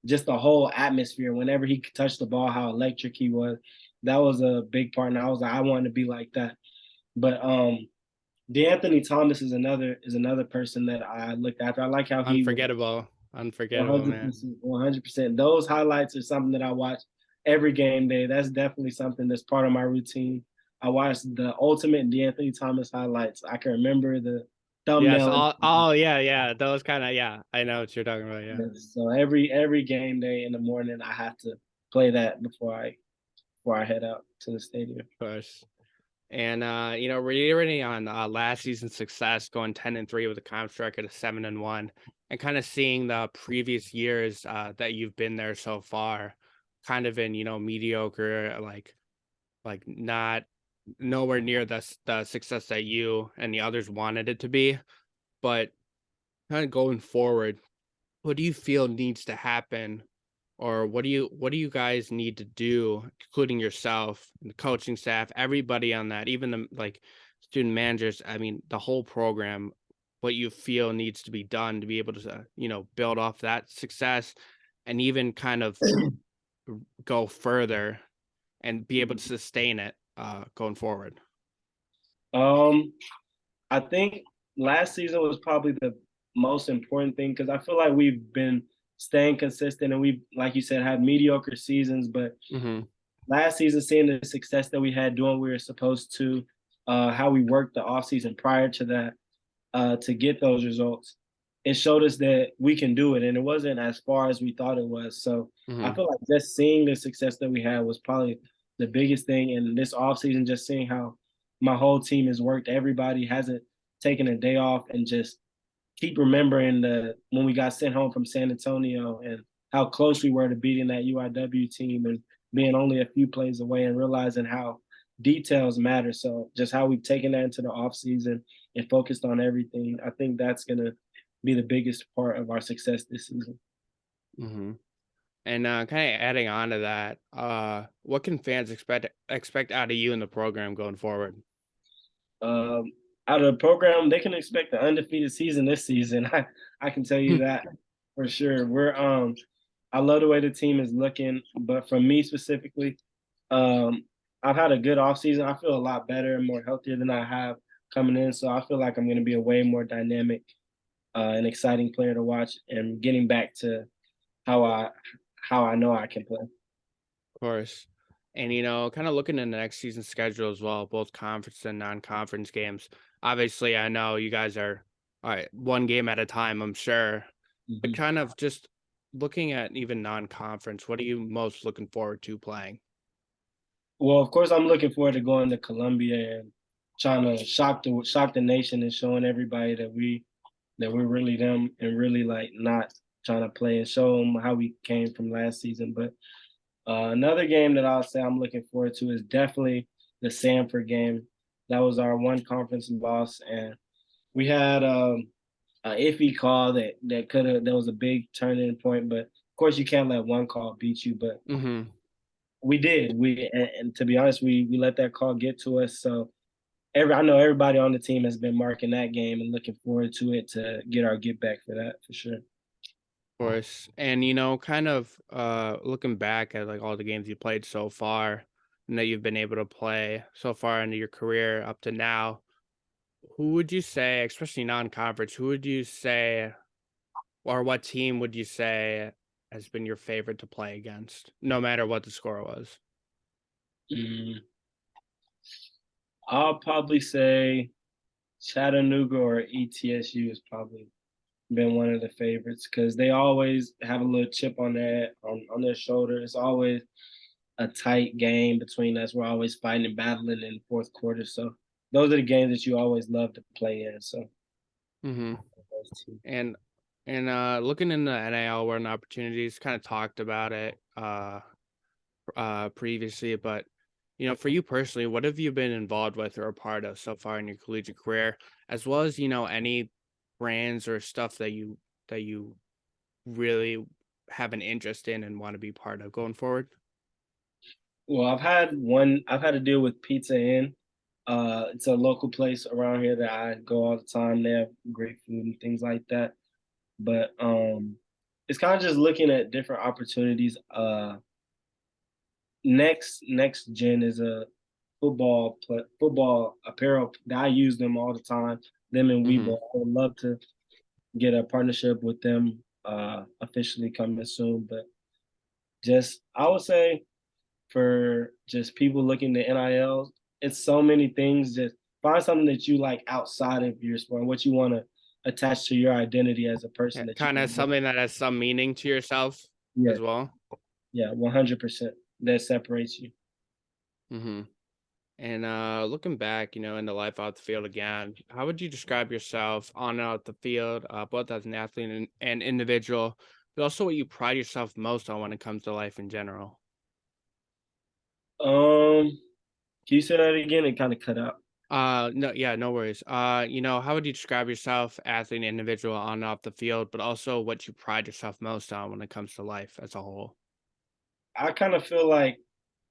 just the whole atmosphere. Whenever he touched the ball, how electric he was. That was a big part, and I was like, I wanted to be like that. But D'Anthony Thomas is another person that I looked after. I like how he was Unforgettable, man. 100%, 100%. Those highlights are something that I watch every game day. That's definitely something that's part of my routine. I watched the ultimate D'Anthony Thomas highlights. I can remember the Yes, thumbnail. yeah, those kind of, yeah, I know what you're talking about. Yeah, of So every game day in the morning, I have to play that before I head out to the stadium. course. And reiterating on last season's success, going 10-3 with a conference record of 7-1, and kind of seeing the previous years that you've been there so far, kind of in mediocre, like not nowhere near the success that you and the others wanted it to be. But kind of going forward, what do you feel needs to happen, or what do you guys need to do, including yourself, the coaching staff, everybody on that, even the like student managers, I mean, the whole program, what you feel needs to be done to be able to, build off that success and even kind of go further and be able to sustain it going forward? Um, I think last season was probably the most important thing because I feel like we've been staying consistent and we've, like you said, had mediocre seasons. But Hmm. last season, seeing the success that we had doing what we were supposed to, how we worked the offseason prior to that to get those results, it showed us that we can do it. And it wasn't as far as we thought it was. So I Hmm. feel like just seeing the success that we had was probably the biggest thing. And this offseason, just seeing how my whole team has worked, everybody hasn't taken a day off and just keep remembering the when we got sent home from San Antonio and how close we were to beating that UIW team and being only a few plays away and realizing how details matter. So just how we've taken that into the offseason and focused on everything. I think that's gonna be the biggest part of our success this season. Hmm. And kind of adding on to that, what can fans expect out of you in the program going forward? Um, Out of the program, they can expect an undefeated season this season. I can tell you that for sure. I love the way the team is looking, but for me specifically, um, I've had a good offseason. I feel a lot better and more healthier than I have coming in. So I feel like I'm going to be a way more dynamic and exciting player to watch, and getting back to how I how I know I can play. Of course. And kind of looking in the next season's schedule as well, both conference and non-conference games. Obviously, I know you guys are all right, one game at a time, I'm sure. But Mhm. kind of just looking at even non-conference, what are you most looking forward to playing? Well, of course, I'm looking forward to going to Columbia and trying to shock the nation and showing everybody that we're really them, and really like not trying to play, and show them how we came from last season. But another game that I'll say I'm looking forward to is definitely the Sanford game. That was our one conference loss, and we had an iffy call that was a big turning point. But of course, you can't let one call beat you. But Mm-hmm. we did. And to be honest, we let that call get to us. So I know everybody on the team has been marking that game and looking forward to it to get back for that for sure. Course. And kind of looking back at like all the games you played so far and that you've been able to play so far into your career up to now, who would you say, especially non-conference, who would you say or what team would you say has been your favorite to play against, no matter what the score was? Mm, I'll probably say Chattanooga or ETSU has probably been one of the favorites because they always have a little chip on their shoulder. It's always a tight game between us. We're always fighting and battling in the fourth quarter. So those are the games that you always love to play in. So Mm-hmm. those two. And looking in the NIL where opportunities kind of talked about it previously, but for you personally, what have you been involved with or a part of so far in your collegiate career, as well as any brands or stuff that you really have an interest in and want to be part of going forward? Well, I've had to deal with Pizza Inn. It's a local place around here that I go all the time. They have great food and things like that. But it's kind of just looking at different opportunities. Next Gen is a football apparel that I use them all the time. Them and Mm-hmm. Weebo. I would love to get a partnership with them officially coming soon. But just I would say for just people looking to NIL, it's so many things. Just find something that you like outside of your sport, what you want to attach to your identity as a Yeah, person that you kind of can. something that has some meaning to yourself Yeah, as well. yeah, 100%. That separates you. Mm-hmm. And looking back, in the life out the field again, how would you describe yourself on and out the field, both as an athlete and individual, but also what you pride yourself most on when it comes to life in general? Can you say that again? It kind of cut out. No, yeah, no worries. How would you describe yourself, athlete and individual on and off the field, but also what you pride yourself most on when it comes to life as a whole? I kind of feel like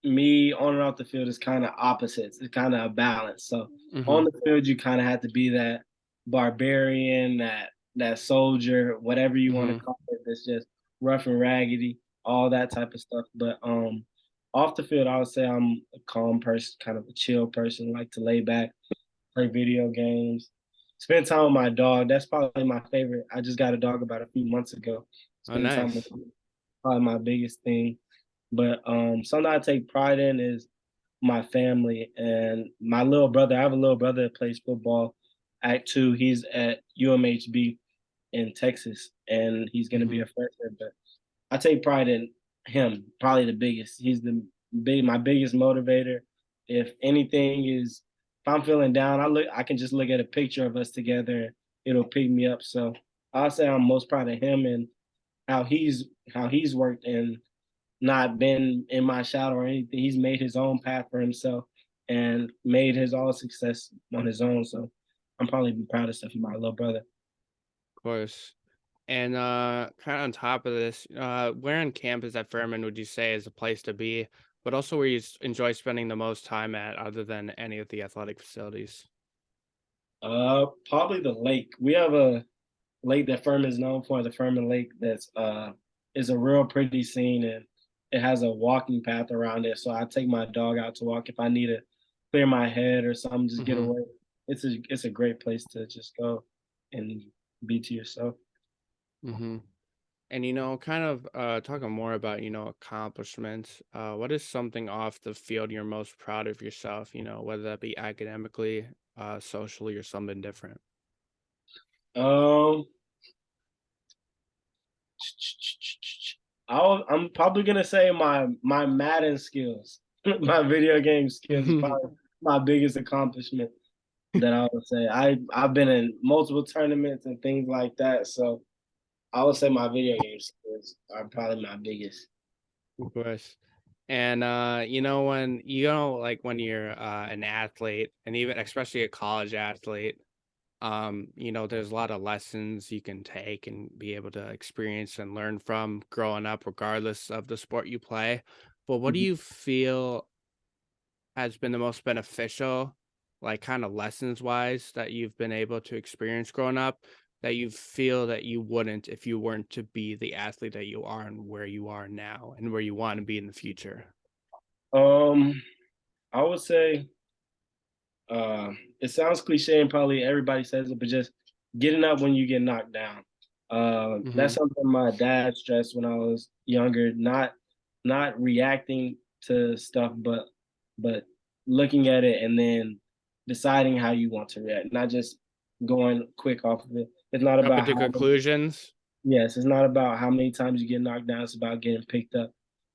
me on and off the field is kind of opposites. It's kind of a balance. So on Mm-hmm. the field, you kind of have to be that barbarian, that soldier, whatever you want to Mm-hmm. call it. That's just rough and raggedy, all that type of stuff. But off the field, I would say I'm a calm person, kind of a chill person, like to lay back, play video games, spend time with my dog. That's probably my favorite. I just got a dog about a few months ago. Oh, Spending time with nice. him, probably my biggest thing. But something I take pride in is my family and my little brother. I have a little brother that plays football. Act two, he's at UMHB in Texas, and he's going to be Mm-hmm. a freshman. But I take pride in him. Probably the biggest. He's my biggest motivator. If anything is, if I'm feeling down, I can just look at a picture of us together. It'll pick me up. So I'll say I'm most proud of him and how he's worked and not been in my shadow or anything. He's made his own path for himself and made his all success on his own. So I'm probably the proudest of my little brother. Of course. And kind of on top of this, where on campus at Furman would you say is a place to be, but also where you enjoy spending the most time at, other than any of the athletic facilities? Probably the lake. We have a lake that Furman is known for, the Furman Lake. That's is a real pretty scene, and it has a walking path around it. So I take my dog out to walk if I need to clear my head or something, just get Mm-hmm. away. it's a great place to just go and be to yourself. Hmm. And kind of talking more about accomplishments. What is something off the field you're most proud of yourself? Whether that be academically, socially, or something different. Um, I'm probably gonna say my Madden skills, my video game skills is probably my biggest accomplishment that I would say. I've been in multiple tournaments and things like that, so I would say my video game skills are probably my biggest. Of course. And when like when you're an athlete, and even especially a college athlete, there's a lot of lessons you can take and be able to experience and learn from growing up, regardless of the sport you play. But what do Mhm. you feel has been the most beneficial, like kind of lessons wise, that you've been able to experience growing up that you feel that you wouldn't if you weren't to be the athlete that you are and where you are now and where you want to be in the future? Um, I would say it sounds cliche and probably everybody says it, but just getting up when you get knocked down. That's Hmm. something my dad stressed when I was younger. Not reacting to stuff, but looking at it and then deciding how you want to react, not just going quick off of it. It's not Jumping about to how many, conclusions. yes, it's not about how many times you get knocked down. It's about getting picked up.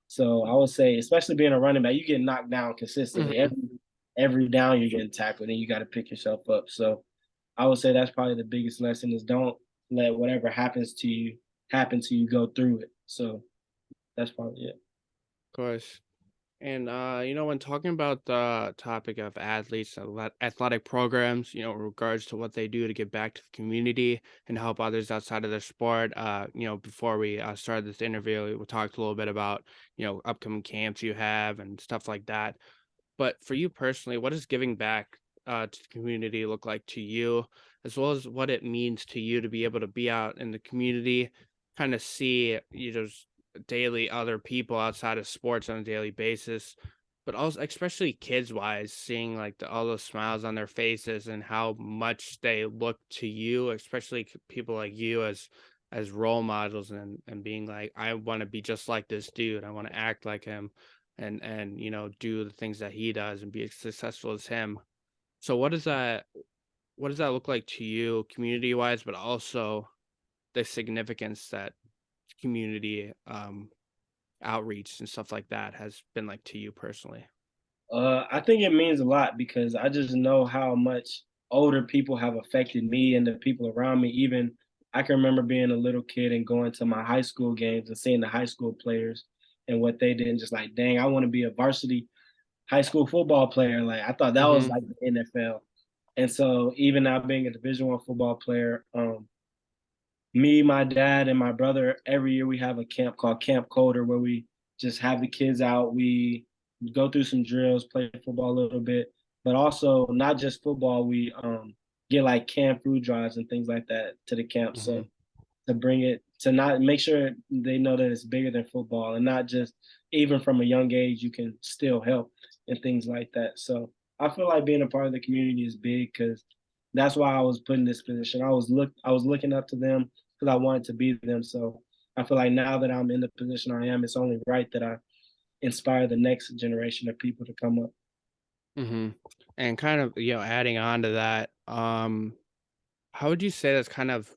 So I would say, especially being a running back, you get knocked down consistently. Hmm. Every down you're getting tackled, and you got to pick yourself up. So I would say that's probably the biggest lesson is don't let whatever happens to you happen to you. Go through it. So that's probably it. Of course. And when talking about the topic of athletes, athletic programs, in regards to what they do to give back to the community and help others outside of their sport. Before we started this interview, we talked a little bit about upcoming camps you have and stuff like that. But for you personally, what does giving back to the community look like to you, as well as what it means to you to be able to be out in the community, kind of see daily other people outside of sports on a daily basis, but also especially kids wise, seeing like all those smiles on their faces and how much they look to you, especially people like you as role models and being like, I want to be just like this dude. I want to act like him and do the things that he does and be as successful as him. So what does that look like to you community wise, but also the significance that community outreach and stuff like that has been like to you personally? I think it means a lot because I just know how much older people have affected me and the people around me. Even I can remember being a little kid and going to my high school games and seeing the high school players and what they did, and just like, dang, I want to be a varsity high school football player. Like I thought that was Mhm. like the NFL. And so even now being a Division 1 football player, me, my dad, and my brother, every year we have a camp called Camp Coder where we just have the kids out. We go through some drills, play football a little bit, but also not just football. We get like canned food drives and things like that to the camp. So Mhm. to bring it to not make sure they know that it's bigger than football and not just even from a young age you can still help and things like that. So I feel like being a part of the community is big because that's why I was put in this position. I was looking up to them because I wanted to be them. So I feel like now that I'm in the position I am, it's only right that I inspire the next generation of people to come up. Mhm. And kind of, adding on to that, how would you say that's kind of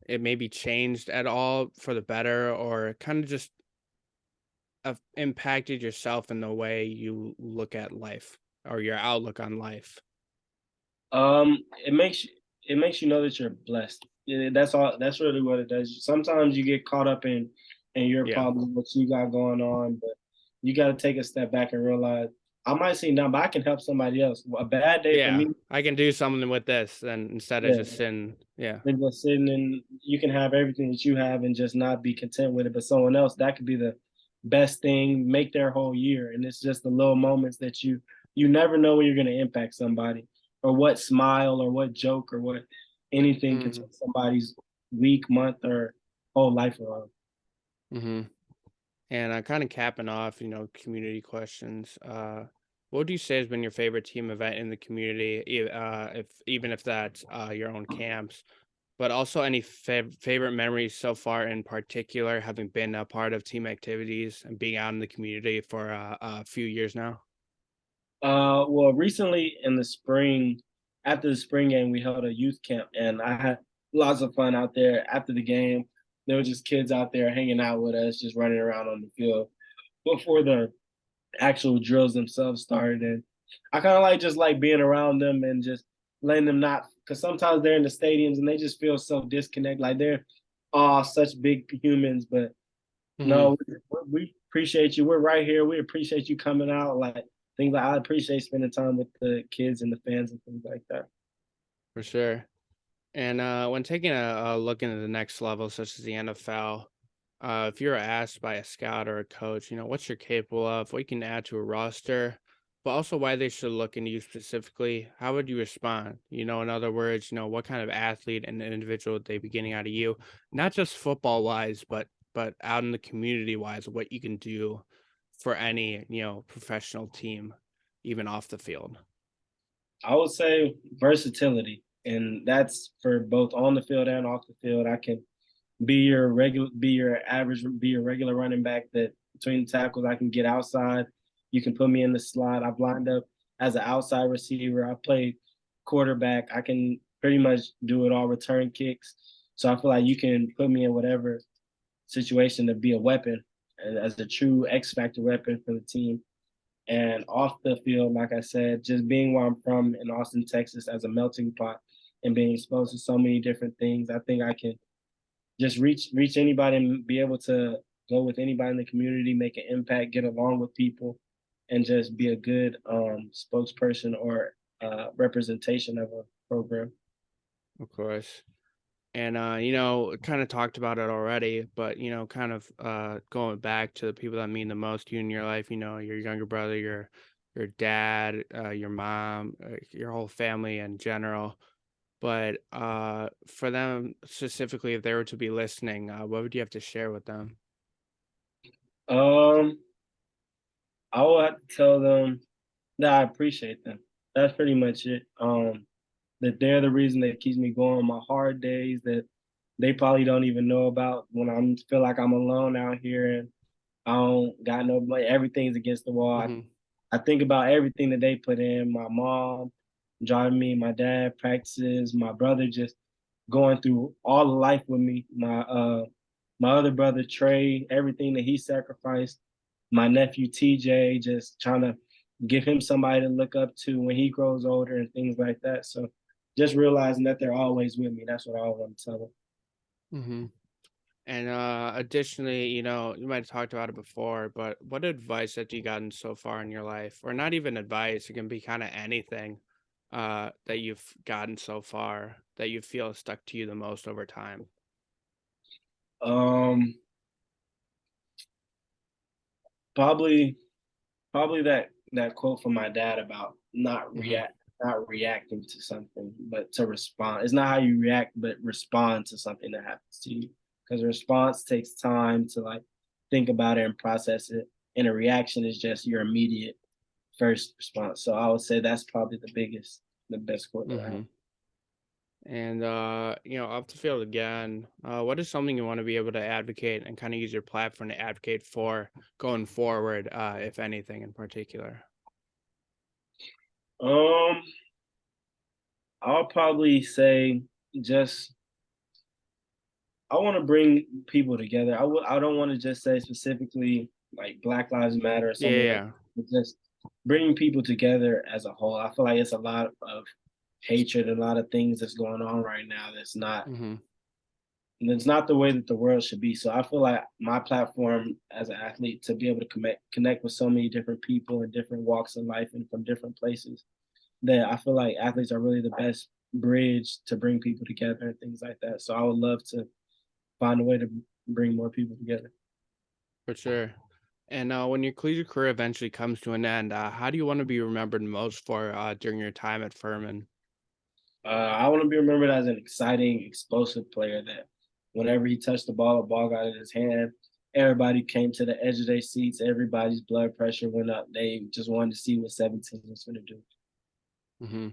it maybe changed at all for the better or kind of just impacted yourself in the way you look at life or your outlook on life? It makes it makes you know that you're blessed. Yeah, that's all. That's really what it does. Sometimes you get caught up in your Yeah. problems, what you got going on, but you got to take a step back and realize I might seem down, but I can help somebody else. A bad day for Yeah. me, I can do something with this and instead of yeah, just sitting. Yeah. than just sitting and you can have everything that you have and just not be content with it. But someone else, that could be the best thing, make their whole year. And it's just the little moments that you never know when you're gonna impact somebody or what smile or what joke or what anything can Mhm. turn somebody's week, month, or whole life around. Mhm. And kind of capping off, community questions. what would you say has been your favorite team event in the community, if even if that's your own camps? But also any favorite memories so far in particular, having been a part of team activities and being out in the community for a few years now? Well, recently in the spring, after the spring game, we held a youth camp, and I had lots of fun out there. After the game, there were just kids out there hanging out with us, just running around on the field before the actual drills themselves started. And I kind of like just like being around them and just letting them not, because sometimes they're in the stadiums and they just feel so disconnected, like they're all such big humans, but Hmm. no, we appreciate you. We're right here. We appreciate you coming out. Like things like I appreciate spending time with the kids and the fans and things like that. For sure. And when taking a look into the next level, such as the NFL, if you're asked by a scout or a coach, what you're capable of, what you can add to a roster, but also why they should look into you specifically, how would you respond? In other words, what kind of athlete and individual would they be getting out of you, not just football wise, but out in the community wise, what you can do for any professional team, even off the field. I would say versatility, and that's for both on the field and off the field. I can be your average, be your regular running back that between the tackles I can get outside. You can put me in the slot. I've lined up as an outside receiver. I play quarterback. I can pretty much do it all, return kicks. So I feel like you can put me in whatever situation to be a weapon and as a true X factor weapon for the team. And off the field, like I said, just being where I'm from in Austin, Texas, as a melting pot and being exposed to so many different things, I think I can just reach anybody and be able to go with anybody in the community, make an impact, get along with people, and just be a good spokesperson or representation of a program. Of course. And kind of talked about it already, but kind of going back to the people that mean the most to you in your life, your younger brother, your dad, your mom, your whole family in general. But for them specifically, if they were to be listening, what would you have to share with them? Um, I will have to tell them that I appreciate them. That's pretty much it. That they're the reason that keeps me going on my hard days that they probably don't even know about when I feel like I'm alone out here and I don't got nobody. Everything's against the wall. Hmm. I think about everything that they put in. My mom driving me, my dad practices, my brother just going through all the life with me. My other brother Trey, everything that he sacrificed. My nephew TJ, just trying to give him somebody to look up to when he grows older and things like that. So just realizing that they're always with me. That's what I want to tell them. Hmm. And additionally, you might have talked about it before, but what advice have you gotten so far in your life, or not even advice, it can be kind of anything that you've gotten so far that you feel stuck to you the most over time? Um, probably Probably that quote from my dad about Hmm. not reacting to something, but to respond. It's not how you react, but respond to something that happens to you. Because a response takes time to like think about it and process it. And a reaction is just your immediate first response. So I would say that's probably the best quote that I have. Hmm. And off the field again, what is something you want to be able to advocate and kind of use your platform to advocate for going forward, if anything in particular? Um, I'll probably say just I want to bring people together. I don't want to just say specifically like Black Lives Matter or Yeah, something like yeah. that, but just bringing people together as a whole. I feel like it's a lot of hatred, a lot of things that's going on right now Hmm. that's not the way that the world should be. So I feel like my platform as an athlete to be able to connect with so many different people in different walks of life and from different places that I feel like athletes are really the best bridge to bring people together and things like that. So I would love to find a way to bring more people together. For sure. And when your collegiate career eventually comes to an end, how do you want to be remembered most for during your time at Furman? I want to be remembered as an exciting, explosive player that whenever he touched the ball got in his hand. everybody came to the edge of their seats. Everybody's blood pressure went up. They just wanted to see what 17 was going to do. Hmm.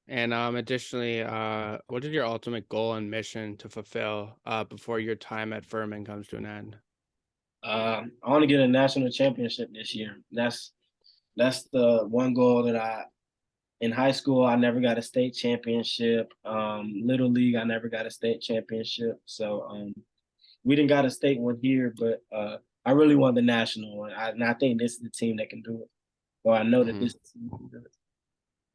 And additionally, what is your ultimate goal and mission to fulfill before your time at Furman comes to an end? I want to get a national championship this year. That's the one goal that I in high school. I never got a state championship. Little league, I never got a state championship. So we didn't got a state one here, but I really want the national one. And I think this is the team that can do it. Or I know that Hmm. this team can do it.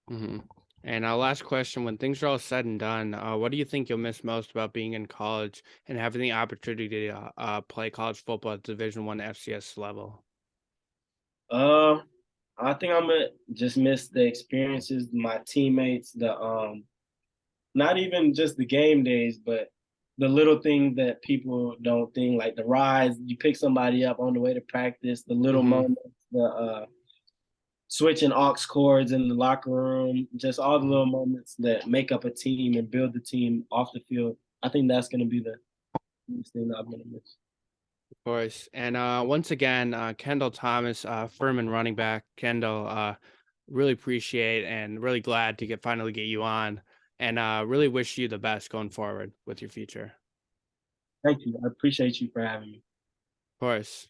Hmm. And last question: when things are all said and done, what do you think you'll miss most about being in college and having the opportunity to play college football at Division I FCS level? Uh, I think I'm gonna just miss the experiences, my teammates, the not even just the game days, but the little things that people don't think, like the rides. You pick somebody up on the way to practice, the little Hmm. moments, the switching aux cords in the locker room, just all the little moments that make up a team and build the team off the field. I think that's going to be the biggest thing that I'm going to miss. Of course. And once again, Kendall Thomas, Furman running back. Kendall, really appreciate and really glad to finally get you on, and really wish you the best going forward with your future. Thank you. I appreciate you for having me. Of course.